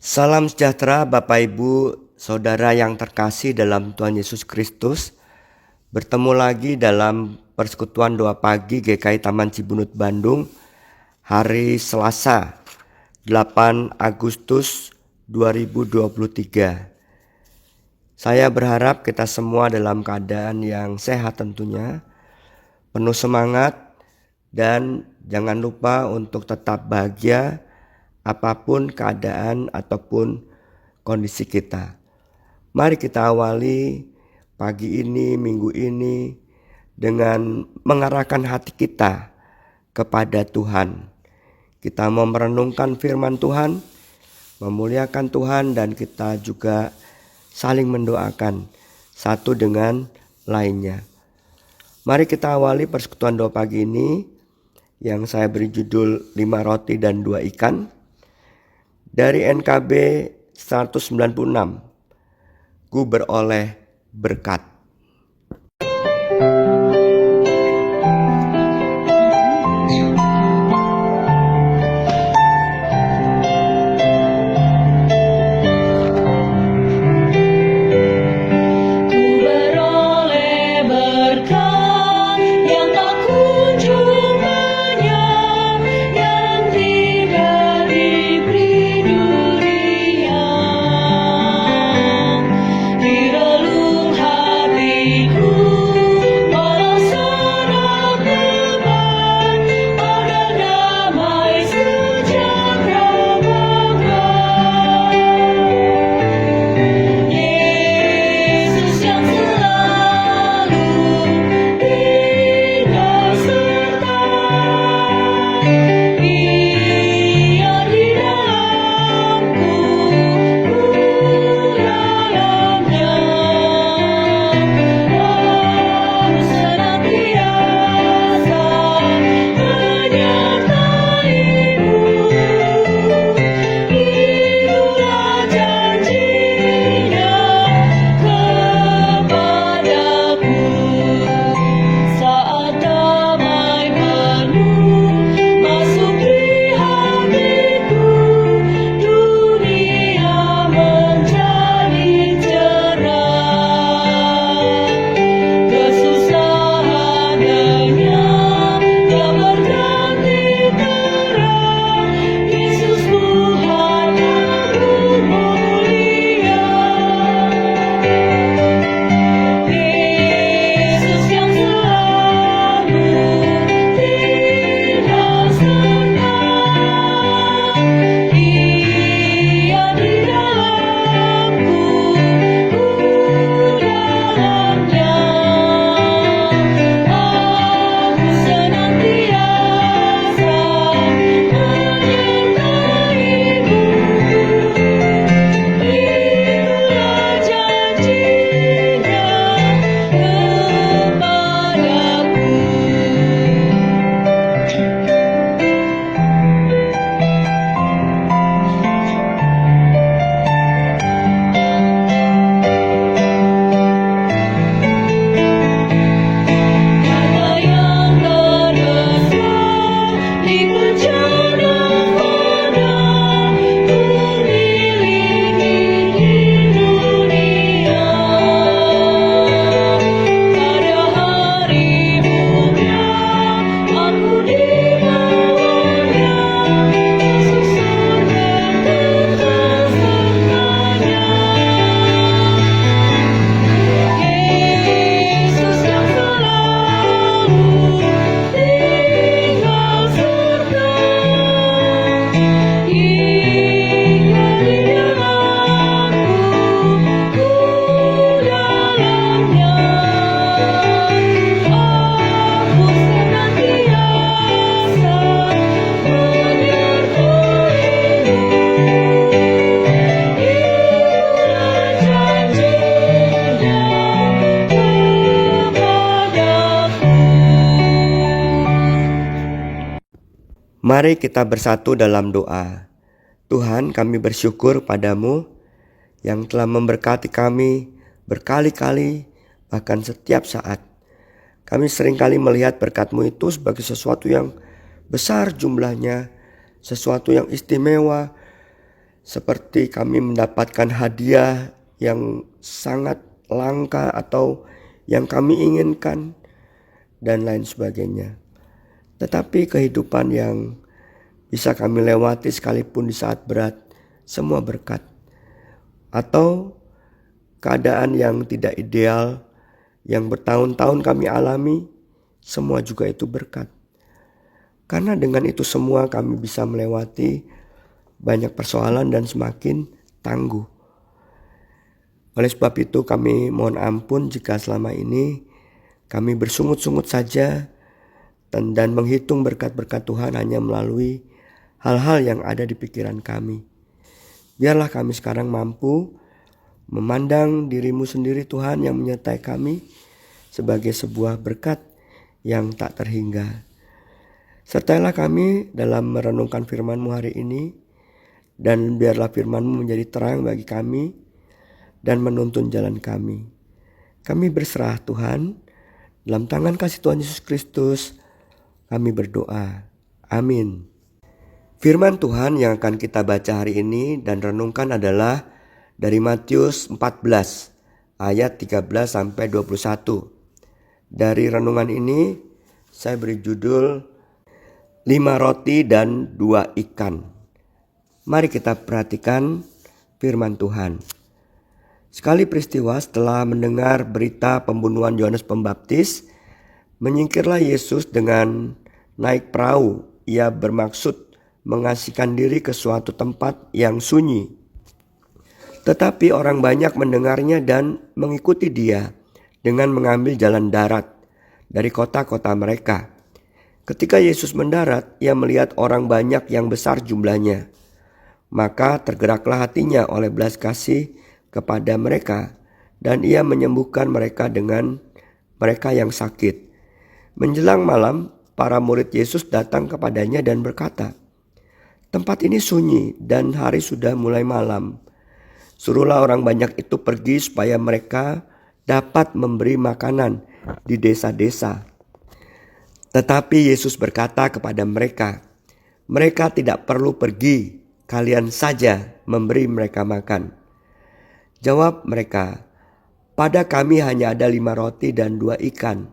Salam sejahtera Bapak Ibu, Saudara yang terkasih dalam Tuhan Yesus Kristus. Bertemu lagi dalam persekutuan doa pagi GKI Taman Cibunut Bandung hari Selasa 8 Agustus 2023. Saya berharap kita semua dalam keadaan yang sehat tentunya, penuh semangat, dan jangan lupa untuk tetap bahagia apapun keadaan ataupun kondisi kita. Mari kita awali pagi ini, minggu ini dengan mengarahkan hati kita kepada Tuhan. Kita mau merenungkan firman Tuhan, memuliakan Tuhan, dan kita juga saling mendoakan satu dengan lainnya. Mari kita awali persekutuan doa pagi ini yang saya beri judul 5 roti dan 2 ikan. Dari NKB 196, Ku beroleh berkat. Mari kita bersatu dalam doa. Tuhan, kami bersyukur padamu yang telah memberkati kami berkali-kali, bahkan setiap saat. Kami seringkali melihat berkat-Mu itu sebagai sesuatu yang besar jumlahnya, sesuatu yang istimewa, seperti kami mendapatkan hadiah yang sangat langka atau yang kami inginkan dan lain sebagainya. Tetapi kehidupan yang bisa kami lewati sekalipun di saat berat, semua berkat. Atau keadaan yang tidak ideal, yang bertahun-tahun kami alami, semua juga itu berkat. Karena dengan itu semua kami bisa melewati banyak persoalan dan semakin tangguh. Oleh sebab itu kami mohon ampun jika selama ini kami bersungut-sungut saja dan menghitung berkat-berkat Tuhan hanya melalui hal-hal yang ada di pikiran kami. Biarlah kami sekarang mampu memandang diri-Mu sendiri Tuhan yang menyertai kami sebagai sebuah berkat yang tak terhingga. Sertailah kami dalam merenungkan firman-Mu hari ini, dan biarlah firman-Mu menjadi terang bagi kami dan menuntun jalan kami. Kami berserah Tuhan, dalam tangan kasih Tuhan Yesus Kristus kami berdoa. Amin. Firman Tuhan yang akan kita baca hari ini dan renungkan adalah dari Matius 14 ayat 13 sampai 21. Dari renungan ini saya beri judul 5 roti dan 2 ikan. Mari kita perhatikan firman Tuhan. Sekali peristiwa setelah mendengar berita pembunuhan Yohanes Pembaptis, menyingkirlah Yesus dengan naik perahu. Ia bermaksud mengasihkan diri ke suatu tempat yang sunyi. Tetapi orang banyak mendengarnya dan mengikuti dia dengan mengambil jalan darat dari kota-kota mereka. Ketika Yesus mendarat, ia melihat orang banyak yang besar jumlahnya. Maka tergeraklah hatinya oleh belas kasih kepada mereka, dan ia menyembuhkan mereka dengan mereka yang sakit. Menjelang malam, para murid Yesus datang kepadanya dan berkata, "Tempat ini sunyi dan hari sudah mulai malam. Suruhlah orang banyak itu pergi supaya mereka dapat memberi makanan di desa-desa." Tetapi Yesus berkata kepada mereka, "Mereka tidak perlu pergi, kalian saja memberi mereka makan." Jawab mereka, "Pada kami hanya ada 5 roti dan 2 ikan."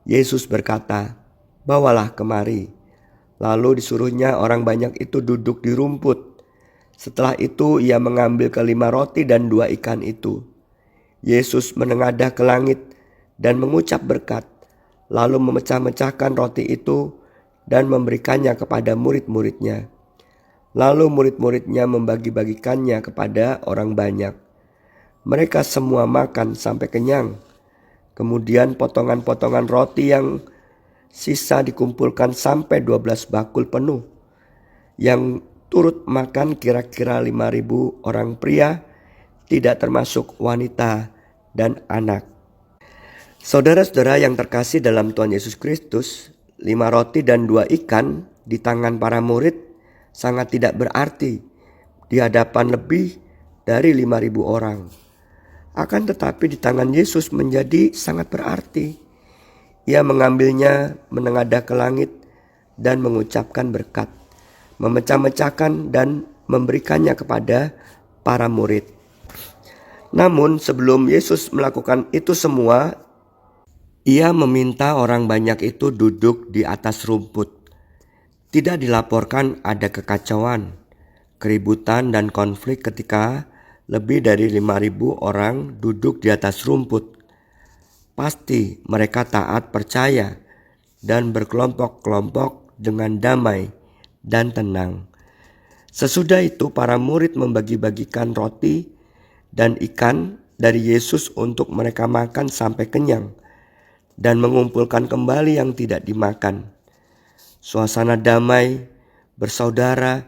Yesus berkata, "Bawalah kemari." Lalu disuruhnya orang banyak itu duduk di rumput. Setelah itu ia mengambil ke-5 roti dan 2 ikan itu. Yesus menengadah ke langit dan mengucap berkat, lalu memecah-mecahkan roti itu dan memberikannya kepada murid-muridnya. Lalu murid-muridnya membagi-bagikannya kepada orang banyak. Mereka semua makan sampai kenyang. Kemudian potongan-potongan roti yang sisa dikumpulkan sampai 12 bakul penuh. Yang turut makan kira-kira 5.000 orang pria, tidak termasuk wanita dan anak. Saudara-saudara yang terkasih dalam Tuhan Yesus Kristus, 5 roti dan 2 ikan di tangan para murid sangat tidak berarti di hadapan lebih dari 5.000 orang. Akan tetapi di tangan Yesus menjadi sangat berarti. Ia mengambilnya, menengadah ke langit dan mengucapkan berkat, memecah-mecahkan dan memberikannya kepada para murid. Namun sebelum Yesus melakukan itu semua, ia meminta orang banyak itu duduk di atas rumput. Tidak dilaporkan ada kekacauan, keributan dan konflik ketika lebih dari 5.000 orang duduk di atas rumput. Pasti mereka taat percaya dan berkelompok-kelompok dengan damai dan tenang. Sesudah itu para murid membagi-bagikan roti dan ikan dari Yesus untuk mereka makan sampai kenyang dan mengumpulkan kembali yang tidak dimakan. Suasana damai, bersaudara,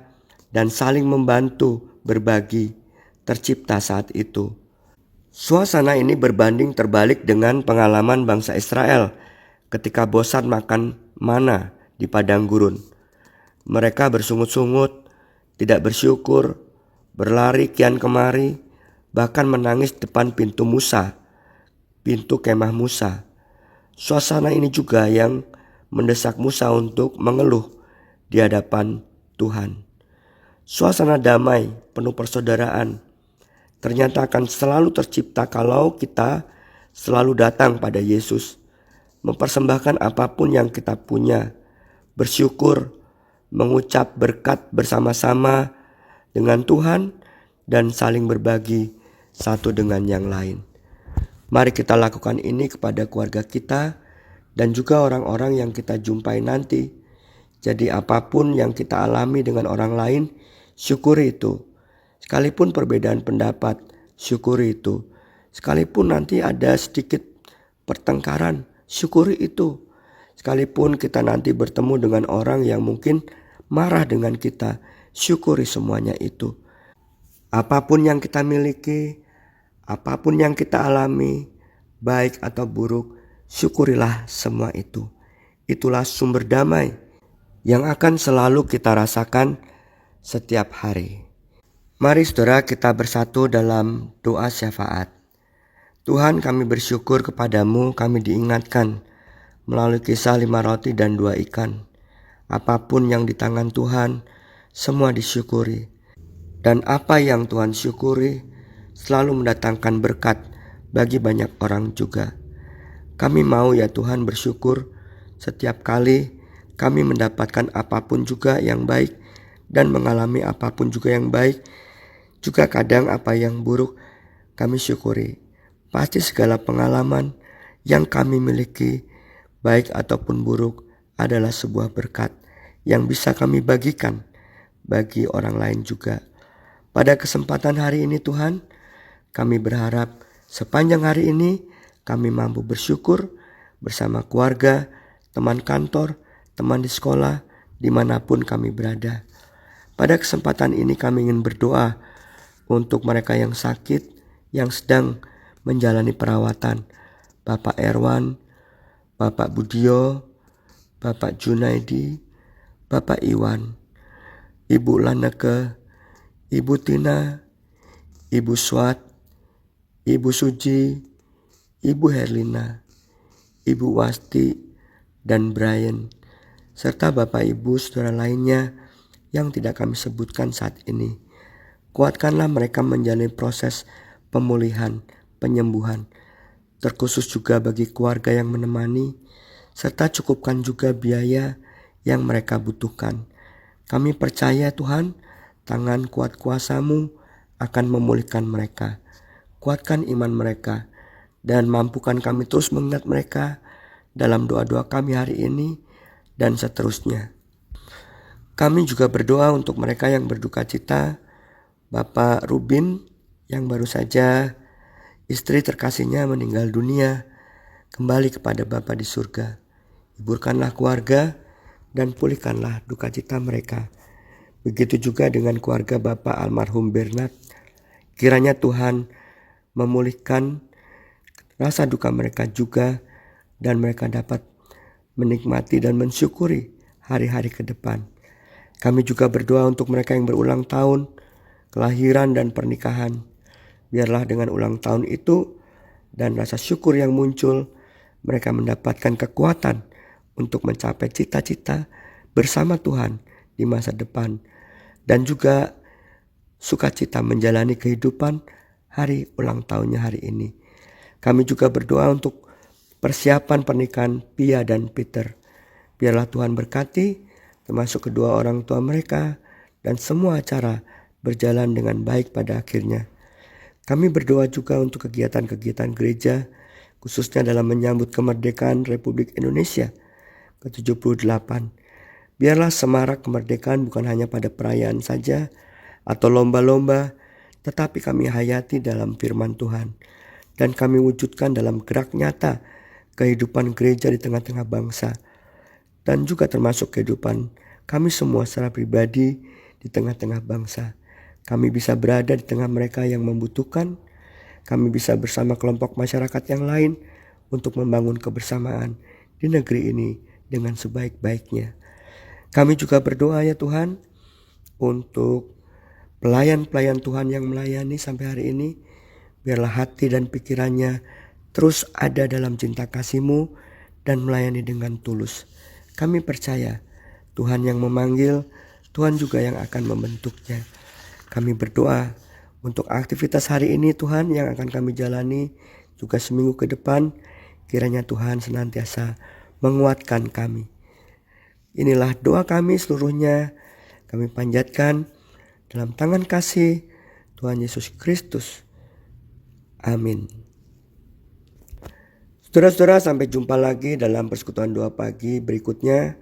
dan saling membantu berbagi tercipta saat itu. Suasana ini berbanding terbalik dengan pengalaman bangsa Israel ketika bosan makan mana di padang gurun. Mereka bersungut-sungut, tidak bersyukur, berlari kian kemari, bahkan menangis depan pintu Musa, pintu kemah Musa. Suasana ini juga yang mendesak Musa untuk mengeluh di hadapan Tuhan. Suasana damai, penuh persaudaraan, ternyata akan selalu tercipta kalau kita selalu datang pada Yesus, mempersembahkan apapun yang kita punya, bersyukur, mengucap berkat bersama-sama dengan Tuhan, dan saling berbagi satu dengan yang lain. Mari kita lakukan ini kepada keluarga kita dan juga orang-orang yang kita jumpai nanti. Jadi apapun yang kita alami dengan orang lain, syukuri itu. Sekalipun perbedaan pendapat, syukuri itu. Sekalipun nanti ada sedikit pertengkaran, syukuri itu. Sekalipun kita nanti bertemu dengan orang yang mungkin marah dengan kita, syukuri semuanya itu. Apapun yang kita miliki, apapun yang kita alami, baik atau buruk, syukurilah semua itu. Itulah sumber damai yang akan selalu kita rasakan setiap hari. Mari saudara kita bersatu dalam doa syafaat. Tuhan, kami bersyukur kepadamu, kami diingatkan melalui kisah 5 roti dan 2 ikan. Apapun yang di tangan Tuhan, semua disyukuri. Dan apa yang Tuhan syukuri selalu mendatangkan berkat bagi banyak orang juga. Kami mau ya Tuhan bersyukur setiap kali kami mendapatkan apapun juga yang baik dan mengalami apapun juga yang baik. Juga kadang apa yang buruk kami syukuri. Pasti segala pengalaman yang kami miliki, baik ataupun buruk, adalah sebuah berkat yang bisa kami bagikan bagi orang lain juga. Pada kesempatan hari ini Tuhan, kami berharap sepanjang hari ini kami mampu bersyukur bersama keluarga, teman kantor, teman di sekolah, dimanapun kami berada. Pada kesempatan ini kami ingin berdoa untuk mereka yang sakit, yang sedang menjalani perawatan. Bapak Erwan, Bapak Budio, Bapak Junaidi, Bapak Iwan, Ibu Laneke, Ibu Tina, Ibu Swat, Ibu Suji, Ibu Herlina, Ibu Wasti, dan Brian, serta Bapak Ibu saudara lainnya yang tidak kami sebutkan saat ini. Kuatkanlah mereka menjalani proses pemulihan, penyembuhan, terkhusus juga bagi keluarga yang menemani, serta cukupkan juga biaya yang mereka butuhkan. Kami percaya Tuhan, tangan kuat kuasa-Mu akan memulihkan mereka. Kuatkan iman mereka dan mampukan kami terus mengingat mereka dalam doa-doa kami hari ini dan seterusnya. Kami juga berdoa untuk mereka yang berduka cita, Bapak Rubin yang baru saja istri terkasihnya meninggal dunia, kembali kepada Bapa di surga. Hiburkanlah keluarga dan pulihkanlah duka cita mereka. Begitu juga dengan keluarga Bapak almarhum Bernard. Kiranya Tuhan memulihkan rasa duka mereka juga dan mereka dapat menikmati dan mensyukuri hari-hari ke depan. Kami juga berdoa untuk mereka yang berulang tahun, kelahiran dan pernikahan. Biarlah dengan ulang tahun itu dan rasa syukur yang muncul, mereka mendapatkan kekuatan untuk mencapai cita-cita bersama Tuhan di masa depan. Dan juga sukacita menjalani kehidupan hari ulang tahunnya hari ini. Kami juga berdoa untuk persiapan pernikahan Pia dan Peter. Biarlah Tuhan berkati, termasuk kedua orang tua mereka, dan semua acara berjalan dengan baik pada akhirnya. Kami berdoa juga untuk kegiatan-kegiatan gereja, khususnya dalam menyambut kemerdekaan Republik Indonesia ke-78. Biarlah semarak kemerdekaan bukan hanya pada perayaan saja atau lomba-lomba, tetapi kami hayati dalam firman Tuhan. Dan kami wujudkan dalam gerak nyata kehidupan gereja di tengah-tengah bangsa. Dan juga termasuk kehidupan kami semua secara pribadi di tengah-tengah bangsa. Kami bisa berada di tengah mereka yang membutuhkan. Kami bisa bersama kelompok masyarakat yang lain untuk membangun kebersamaan di negeri ini dengan sebaik-baiknya. Kami juga berdoa ya Tuhan untuk pelayan-pelayan Tuhan yang melayani sampai hari ini. Biarlah hati dan pikirannya terus ada dalam cinta kasih-Mu dan melayani dengan tulus. Kami percaya Tuhan yang memanggil, Tuhan juga yang akan membentuknya. Kami berdoa untuk aktivitas hari ini Tuhan yang akan kami jalani, juga seminggu ke depan. Kiranya Tuhan senantiasa menguatkan kami. Inilah doa kami seluruhnya. Kami panjatkan dalam tangan kasih Tuhan Yesus Kristus. Amin. Saudara-saudara, sampai jumpa lagi dalam persekutuan doa pagi berikutnya.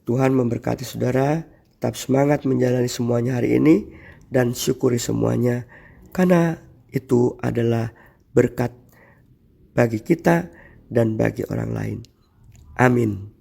Tuhan memberkati saudara. Tetap semangat menjalani semuanya hari ini dan syukuri semuanya, karena itu adalah berkat bagi kita dan bagi orang lain. Amin.